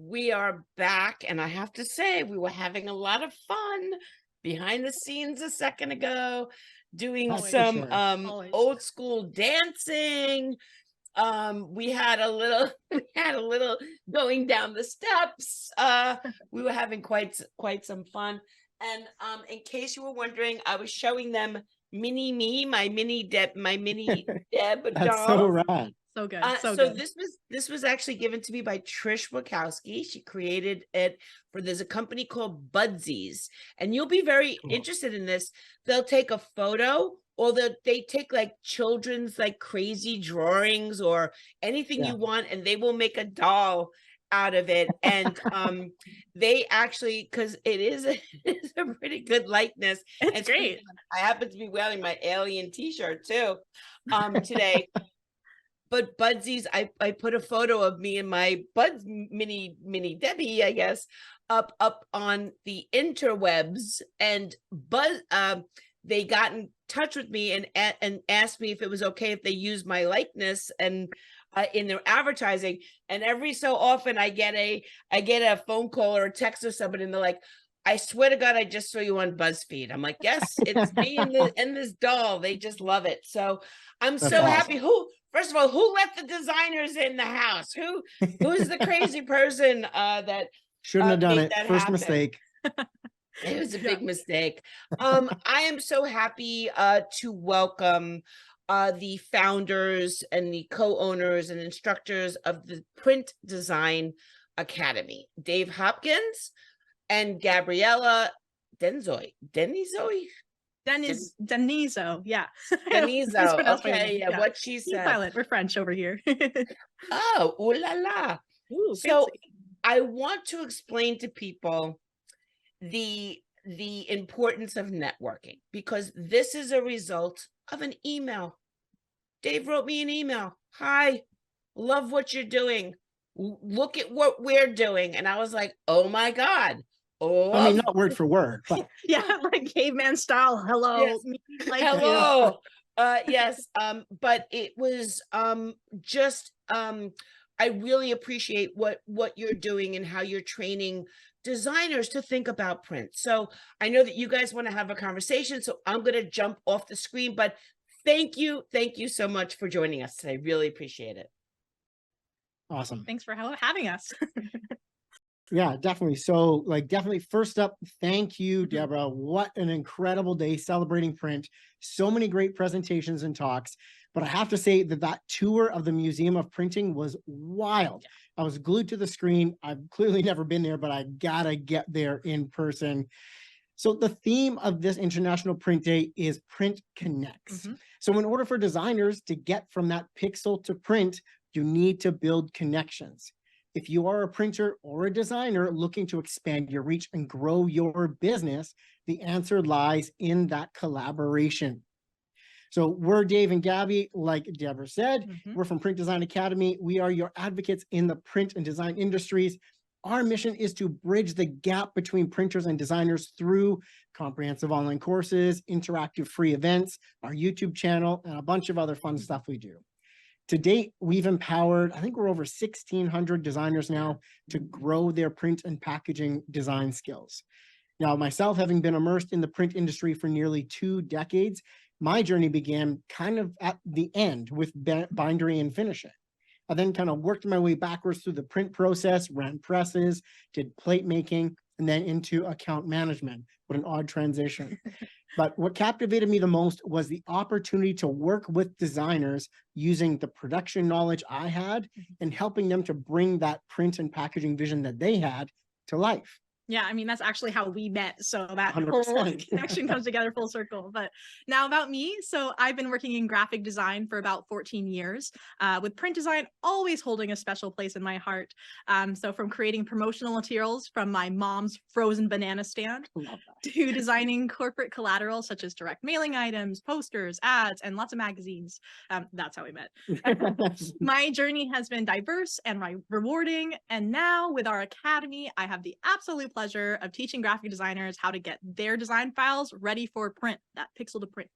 We are back, and I have to say, we were having a lot of fun behind the scenes a second ago, doing That's for some sure. Always. old school dancing. We had a little going down the steps. We were having quite some fun. And in case you were wondering, I was showing them mini me, my mini Deb That's so doll. rad. So good. So So good. this was actually given to me by Trish Wachowski. She created it there's a company called Budsies, and you'll be very Cool. interested in this. They'll take a photo, or they take like children's like crazy drawings or anything Yeah. you want, and they will make a doll out of it. And they actually, because it's a pretty good likeness. It's And great. I happen to be wearing my alien t-shirt too today. But Budsies, I put a photo of me and my Buds mini Debbie, I guess, up on the interwebs, and they got in touch with me and asked me if it was okay if they used my likeness and in their advertising. And every so often I get a phone call or a text or somebody, and they're like, I swear to God, I just saw you on BuzzFeed. I'm like, yes, it's me and this doll. They just love it. So I'm That's so awesome. happy. First of all, who let the designers in the house? Who's the crazy person that Shouldn't have done made it. that First happen? mistake. It was a big mistake. I am so happy to welcome the founders and the co-owners and instructors of the Print Design Academy, Dave Hopkins and Gabriella Denizot. Denizot. Yeah. Denizot. Mispronounced my Okay, name. yeah, what she Keep said. silent. We're French over here. Oh, ooh la la. Ooh, So fancy. I want to explain to people the importance of networking, because this is a result of an email. Dave wrote me an email. Hi, love what you're doing. Look at what we're doing. And I was like, oh my God. I mean, not word for word, but Yeah, like caveman style. Hello. Yes. Me like Hello. Yes. But it was just I really appreciate what you're doing and how you're training designers to think about print. So I know that you guys want to have a conversation, so I'm going to jump off the screen, but thank you so much for joining us today. Really appreciate it. awesome. Thanks for having us. Yeah, definitely. So, like, definitely first up, thank you, Deborah. What an incredible day celebrating print. So many great presentations and talks. But I have to say that tour of the Museum of Printing was wild. I was glued to the screen. I've clearly never been there, but I gotta get there in person. So the theme of this International Print Day is Print Connects. So in order for designers to get from that pixel to print, you need to build connections. If you are a printer or a designer looking to expand your reach and grow your business, the answer lies in that collaboration. So we're Dave and Gabby, like Deborah said, we're from Print Design Academy. We are your advocates in the print and design industries. Our mission is to bridge the gap between printers and designers through comprehensive online courses, interactive free events, our YouTube channel, and a bunch of other fun stuff we do. To date, we've empowered, I think we're over 1,600 designers now to grow their print and packaging design skills. Now, myself, having been immersed in the print industry for nearly 2 decades, my journey began kind of at the end with bindery and finishing. I then kind of worked my way backwards through the print process, ran presses, did plate making, and then into account management. What an odd transition. But what captivated me the most was the opportunity to work with designers using the production knowledge I had and helping them to bring that print and packaging vision that they had to life. Yeah, I mean, that's actually how we met. So that 100%. whole connection comes together full circle. But now about me. So I've been working in graphic design for about 14 years, with print design always holding a special place in my heart. So from creating promotional materials from my mom's frozen banana stand to designing corporate collateral such as direct mailing items, posters, ads, and lots of magazines. That's how we met. My journey has been diverse and rewarding. And now with our academy, I have the absolute pleasure of teaching graphic designers how to get their design files ready for print, that pixel to print.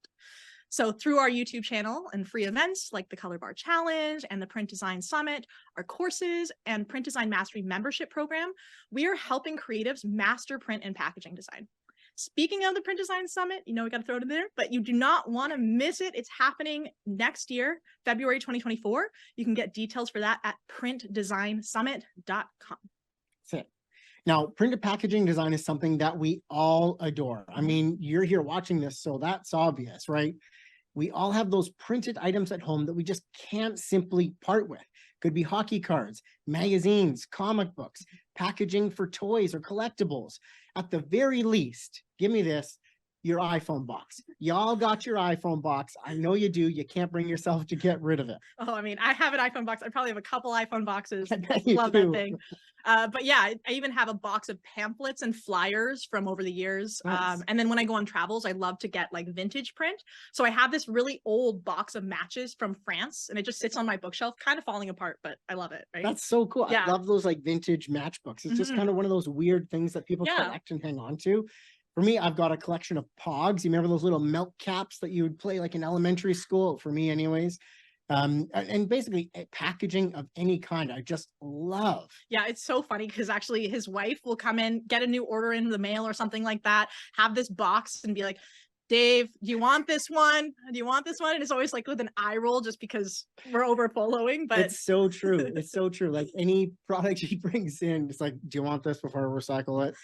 So through our YouTube channel and free events like the Color Bar Challenge and the Print Design Summit, our courses and Print Design Mastery membership program, we are helping creatives master print and packaging design. Speaking of the Print Design Summit, we got to throw it in there, but you do not want to miss it. It's happening next year, February 2024. You can get details for that at printdesignsummit.com. That's it. Now, printed packaging design is something that we all adore. I mean, you're here watching this, so that's obvious, right? We all have those printed items at home that we just can't simply part with. Could be hockey cards, magazines, comic books, packaging for toys or collectibles. At the very least, give me this, your iPhone box. Y'all got your iPhone box. I know you do. You can't bring yourself to get rid of it. Oh, I mean, I have an iPhone box. I probably have a couple iPhone boxes. I bet you Love do. that thing. But yeah, I even have a box of pamphlets and flyers from over the years. Nice. And then when I go on travels, I love to get like vintage print. So I have this really old box of matches from France, and it just sits on my bookshelf, kind of falling apart, but I love it. Right? That's so cool. Yeah. I love those like vintage matchbooks. It's just Mhm. kind of one of those weird things that people Yeah. collect and hang on to. For me, I've got a collection of Pogs. You remember those little milk caps that you would play like in elementary school? For me, anyways. And basically packaging of any kind, I just love. Yeah, it's so funny because actually his wife will come in, get a new order in the mail or something like that, have this box and be like, Dave, do you want this one? Do you want this one? And it's always like with an eye roll just because we're overflowing. But It's so true. It's so true. Like any product he brings in, it's like, do you want this before I recycle it?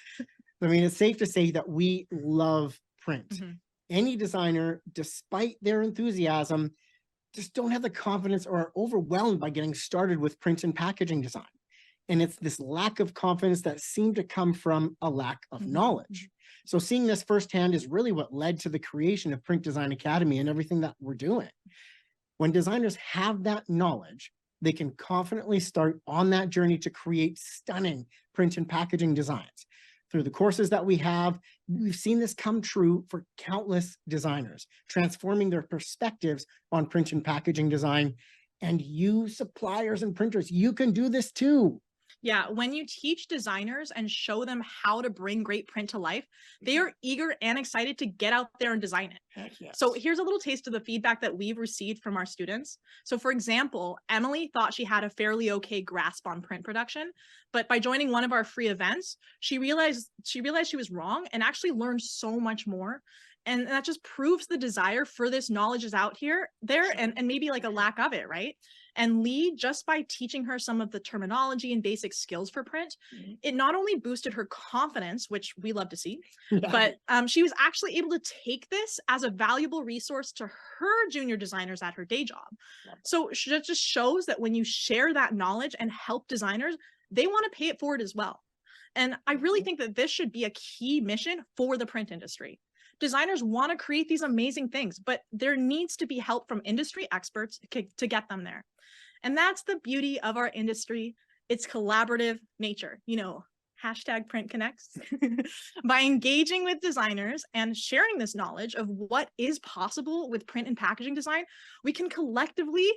I mean, it's safe to say that we love print. Mhm. Any designer, despite their enthusiasm, just don't have the confidence or are overwhelmed by getting started with print and packaging design. And it's this lack of confidence that seemed to come from a lack of Mhm. knowledge. So seeing this firsthand is really what led to the creation of Print Design Academy and everything that we're doing. When designers have that knowledge, they can confidently start on that journey to create stunning print and packaging designs. Through the courses that we have, we've seen this come true for countless designers, transforming their perspectives on print and packaging design. And you suppliers and printers, you can do this too. Yeah, when you teach designers and show them how to bring great print to life, they are eager and excited to get out there and design it. Heck yes. So here's a little taste of the feedback that we've received from our students. So for example, Emily thought she had a fairly okay grasp on print production, but by joining one of our free events, she realized she was wrong and actually learned so much more. And that just proves the desire for this knowledge is out there, and maybe like a lack of it, right? And Lee, just by teaching her some of the terminology and basic skills for print, it not only boosted her confidence, which we love to see, Yeah. but she was actually able to take this as a valuable resource to her junior designers at her day job. So it just shows that when you share that knowledge and help designers, they want to pay it forward as well. And I really think that this should be a key mission for the print industry. Designers want to create these amazing things, but there needs to be help from industry experts to get them there. And that's the beauty of our industry. It's collaborative nature, hashtag print connects. By engaging with designers and sharing this knowledge of what is possible with print and packaging design, we can collectively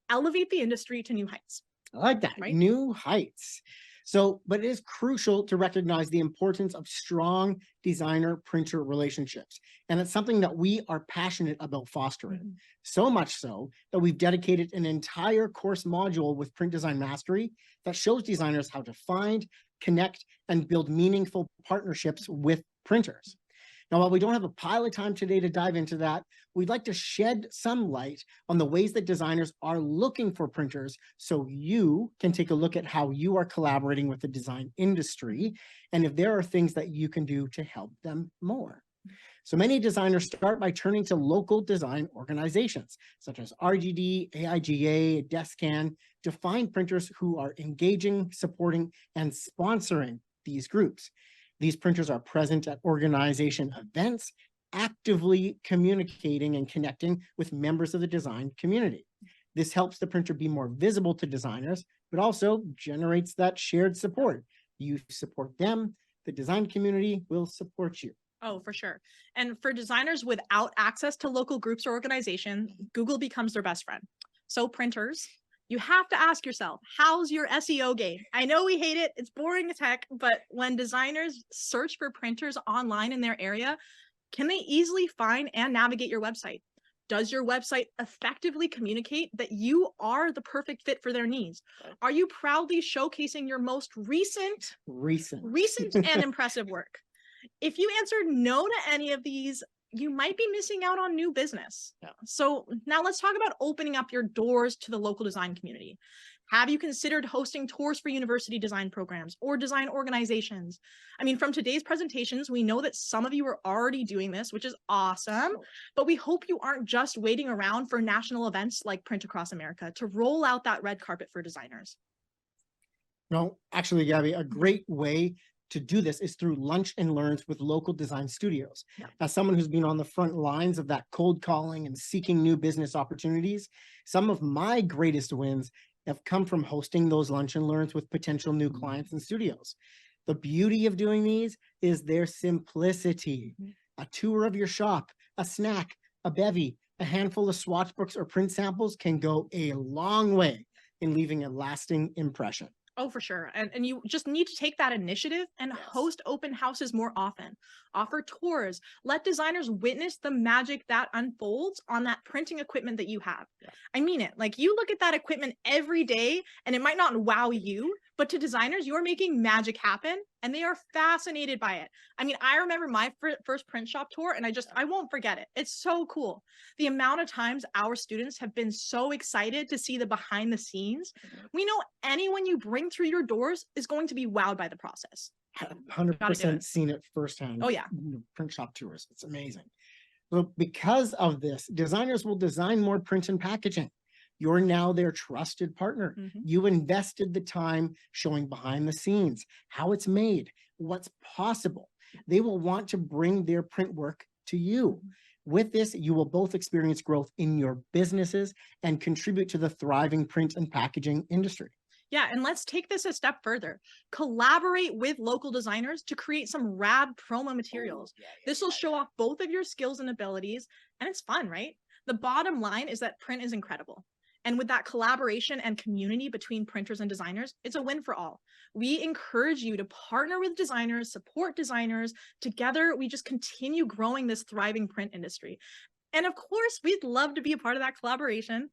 elevate the industry to new heights. I like that, Right? new heights. So, but it is crucial to recognize the importance of strong designer-printer relationships. And it's something that we are passionate about fostering. So much so that we've dedicated an entire course module with Print Design Mastery that shows designers how to find, connect, and build meaningful partnerships with printers. Now, while we don't have a pile of time today to dive into that, we'd like to shed some light on the ways that designers are looking for printers so you can take a look at how you are collaborating with the design industry and if there are things that you can do to help them more. So many designers start by turning to local design organizations such as RGD, AIGA, DESCAN to find printers who are engaging, supporting, and sponsoring these groups. These printers are present at organization events, actively communicating and connecting with members of the design community. This helps the printer be more visible to designers, but also generates that shared support. You support them, the design community will support you. Oh, for sure. And for designers without access to local groups or organizations, Google becomes their best friend. So printers, you have to ask yourself, how's your SEO game? I know we hate it. It's boring as heck, but when designers search for printers online in their area, can they easily find and navigate your website? Does your website effectively communicate that you are the perfect fit for their needs? Are you proudly showcasing your most recent and impressive work? If you answered no to any of these, you might be missing out on new business. Yeah. So now let's talk about opening up your doors to the local design community. Have you considered hosting tours for university design programs or design organizations? I mean, from today's presentations, we know that some of you are already doing this, which is awesome, but we hope you aren't just waiting around for national events like Print Across America to roll out that red carpet for designers. No, actually, Gabby, a great way to do this is through lunch and learns with local design studios. Yeah. As someone who's been on the front lines of that cold calling and seeking new business opportunities, some of my greatest wins have come from hosting those lunch and learns with potential new clients and studios. The beauty of doing these is their simplicity. A tour of your shop, a snack, a bevy, a handful of swatch books or print samples can go a long way in leaving a lasting impression. Oh, for sure. And you just need to take that initiative and host open houses more often. Offer tours. Let designers witness the magic that unfolds on that printing equipment that you have. Yeah. I mean it. Like, you look at that equipment every day and it might not wow you, but to designers, you're making magic happen and they are fascinated by it. I mean, I remember my first print shop tour and I won't forget it. It's so cool. The amount of times our students have been so excited to see the behind the scenes. We know anyone you bring through your doors is going to be wowed by the process. 100% seen it firsthand. Oh yeah. Print shop tours. It's amazing. So because of this, designers will design more print and packaging. You're now their trusted partner. You invested the time showing behind the scenes, how it's made, what's possible. They will want to bring their print work to you. With this, you will both experience growth in your businesses and contribute to the thriving print and packaging industry. Yeah, and let's take this a step further. Collaborate with local designers to create some rad promo materials. This will show off both of your skills and abilities, and it's fun, right? The bottom line is that print is incredible. And with that collaboration and community between printers and designers, it's a win for all. We encourage you to partner with designers, support designers. Together, we just continue growing this thriving print industry. And of course, we'd love to be a part of that collaboration.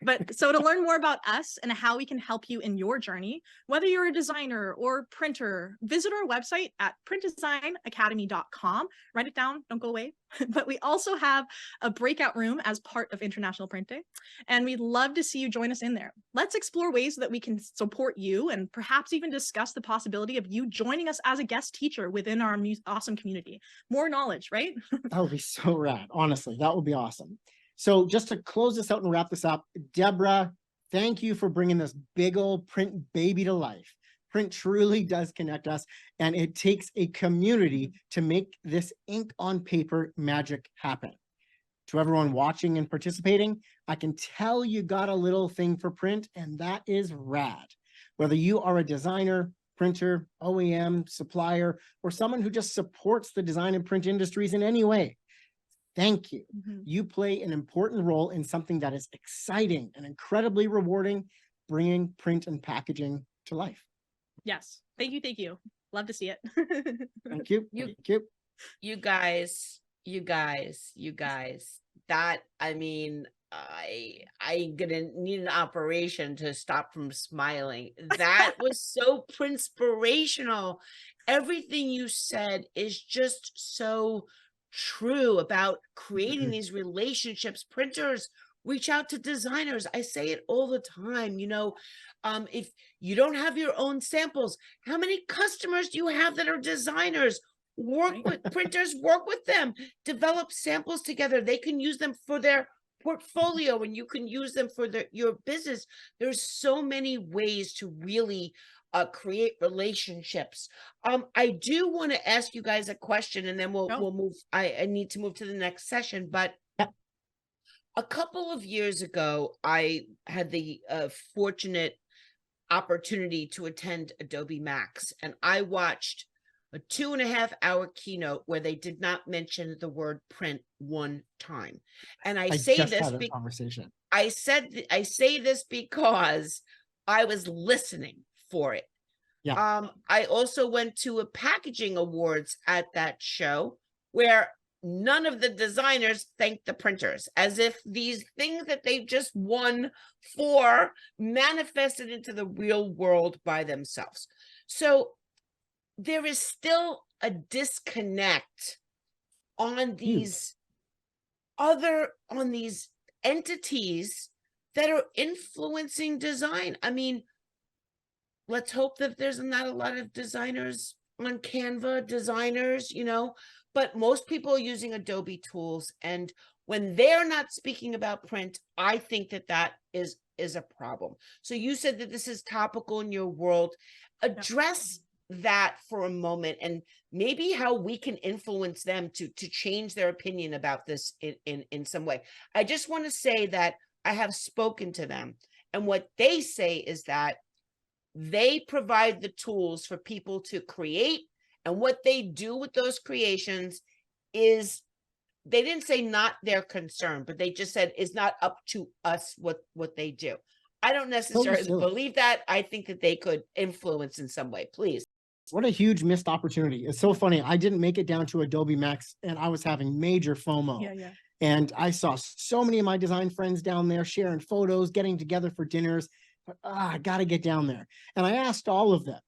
But so to learn more about us and how we can help you in your journey, whether you're a designer or printer, visit our website at printdesignacademy.com. Write it down, don't go away. But we also have a breakout room as part of International Print Day, and we'd love to see you join us in there. Let's explore ways that we can support you and perhaps even discuss the possibility of you joining us as a guest teacher within our awesome community. More knowledge, right? That would be so rad. Honestly, that would be awesome. So just to close this out and wrap this up, Deborah, thank you for bringing this big old print baby to life. Print truly does connect us, and it takes a community to make this ink on paper magic happen. To everyone watching and participating, I can tell you got a little thing for print, and that is rad. Whether you are a designer, printer, OEM, supplier, or someone who just supports the design and print industries in any way, thank you. You play an important role in something that is exciting and incredibly rewarding, bringing print and packaging to life. Yes. Thank you. Thank you. Love to see it. Thank you. Thank you. You guys, that, I mean, I'm gonna need an operation to stop from smiling. That was so Printspirational. Everything you said is just so true about creating these relationships. Printers reach out to designers. I say it all the time. You know, if you don't have your own samples, how many customers do you have that are designers? Work with printers, work with them, develop samples together. They can use them for their portfolio and you can use them for your business. There's so many ways to really create relationships. I do want to ask you guys a question, and then we'll move. I need to move to the next session. But a couple of years ago, I had the fortunate opportunity to attend Adobe Max, and I watched a 2.5-hour keynote where they did not mention the word print one time. And I say this conversation. I say this because I was listening for it. Yeah. I also went to a packaging awards at that show where none of the designers thank the printers, as if these things that they've just won for manifested into the real world by themselves. So there is still a disconnect on these entities that are influencing design. I mean, let's hope that there's not a lot of designers on Canva, designers, but most people are using Adobe tools. And when they're not speaking about print, I think that is a problem. So you said that this is topical in your world. Address that for a moment, and maybe how we can influence them to change their opinion about this in some way. I just want to say that I have spoken to them, and what they say is that they provide the tools for people to create, and what they do with those creations is, they didn't say not their concern, but they just said it's not up to us what they do. I don't necessarily believe that. I think that they could influence in some way. Please. What a huge missed opportunity. It's so funny. I didn't make it down to Adobe Max, and I was having major FOMO. Yeah. And I saw so many of my design friends down there sharing photos, getting together for dinners. But, I got to get down there. And I asked all of them,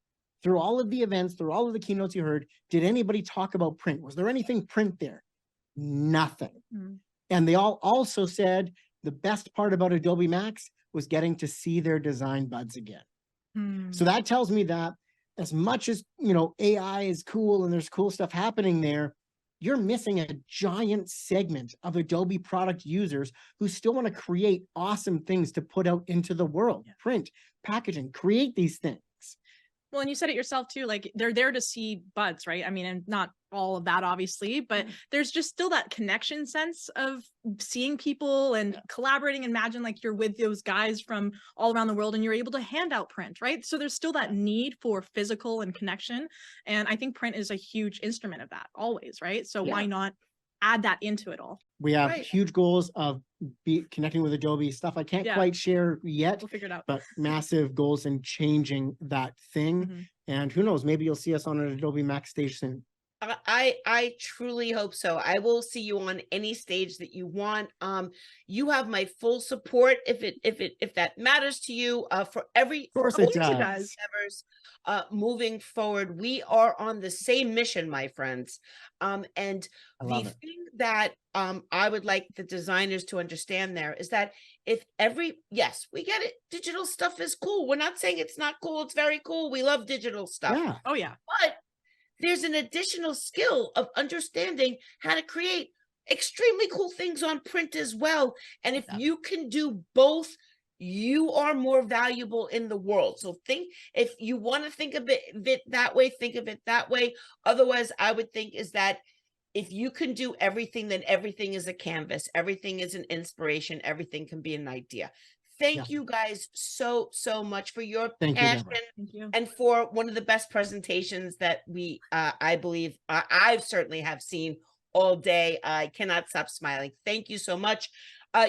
through all of the events, through all of the keynotes you heard, did anybody talk about print? Was there anything print there? Nothing. And they all also said the best part about Adobe Max was getting to see their design buds again. So that tells me that as much as, AI is cool and there's cool stuff happening there, you're missing a giant segment of Adobe product users who still want to create awesome things to put out into the world. Print, packaging, create these things. Well, and you said it yourself too, like they're there to see buds, right? I mean, and not all of that obviously, but there's just still that connection sense of seeing people and collaborating. Imagine like you're with those guys from all around the world and you're able to hand out print, right? So there's still that need for physical and connection. And I think print is a huge instrument of that always, right? So why not add that into it all? We have huge goals of connecting with Adobe, stuff I can't quite share yet. We'll figure it out. But massive goals in changing that thing. And who knows, maybe you'll see us on an Adobe Max stage soon. I truly hope so. I will see you on any stage that you want. You have my full support if that matters to you. For every, of course it does. Moving forward, we are on the same mission, my friends. And the thing that I would like the designers to understand there is that yes, we get it. Digital stuff is cool. We're not saying it's not cool. It's very cool. We love digital stuff. Yeah. Oh yeah. But there's an additional skill of understanding how to create extremely cool things on print as well. And if you can do both, you are more valuable in the world. So if you want to think of it that way, think of it that way. Otherwise, I would think is that if you can do everything, then everything is a canvas. Everything is an inspiration. Everything can be an idea. Thank you guys so much for your passion and for one of the best presentations that I believe I've certainly have seen all day. I cannot stop smiling. Thank you so much.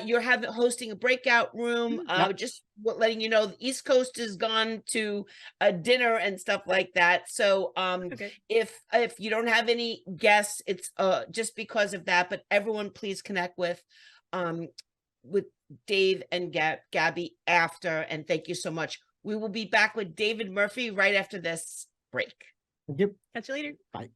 You're hosting a breakout room. Just letting you know the East Coast has gone to a dinner and stuff like that. So if you don't have any guests, it's just because of that. But everyone, please connect with Dave and Gabby after, and thank you so much. We will be back with David Murphy right after this break. Thank you. Catch you later. Bye.